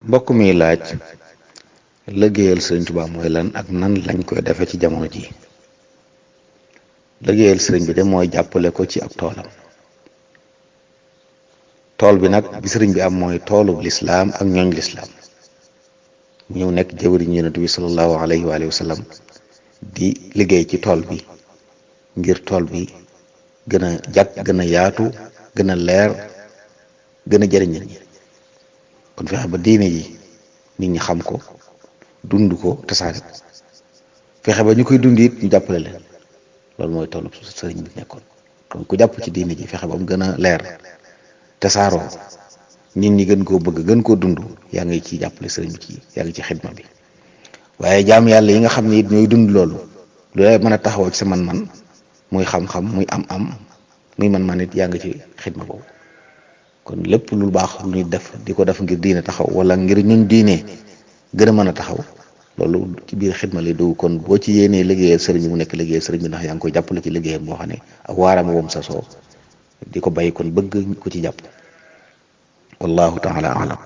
mbokk mi laaj liggéeyal sëriñ Tuubaa mooy lan ak nan lañ koy defee ci jamono ji. liggéeyal sëriñ bi de mooy jàppale ko ci ab toolam. tool bi nag bi sëriñ bi am mooy toolu lislaam ak ñooñ lislaam ñëw nekk jëwriñ yonent bi sallallahu alayhi wa sallam di liggéey ci tool bi ngir tool bi gën a jag gën a yaatu gën a leer gën a jëriñ nit ñi kon fexe ba diine ji nit ñi xam ko dund ko tasaare ko fexe ba ñu koy dund it ñu jàppale leen loolu mooy toolu sëriñ bi nekkoon kon ku jàpp ci diine ji fexe ba mu gën a leer tasaaroo nit ñi gën koo bëgg gën koo dund yaa ngi ci jàppale sëriñ bi ci yaa ngi ci xidma bi waaye jaam yàlla yi nga xam ne it ñooy dund loolu lu lay mën a taxawoo ci sa man-man muy xam-xam muy am-am muy man-man it yaa ngi ci xidma boobu kon lépp lu baax lu ñuy def di ko def ngir diine taxaw wala ngir ñun diine gën a mën a taxaw loolu ci biir xidma lay dugg kon boo ci yéenee liggéeyal sëriñ bi mu nekk liggéeyal sëriñ bi ndax yaa ngi koy jàppale ci liggéeyam boo xam ne ak waaraam woom sa soo di ko bàyyi kon bëgg ko ci jàpp wallahu taala alam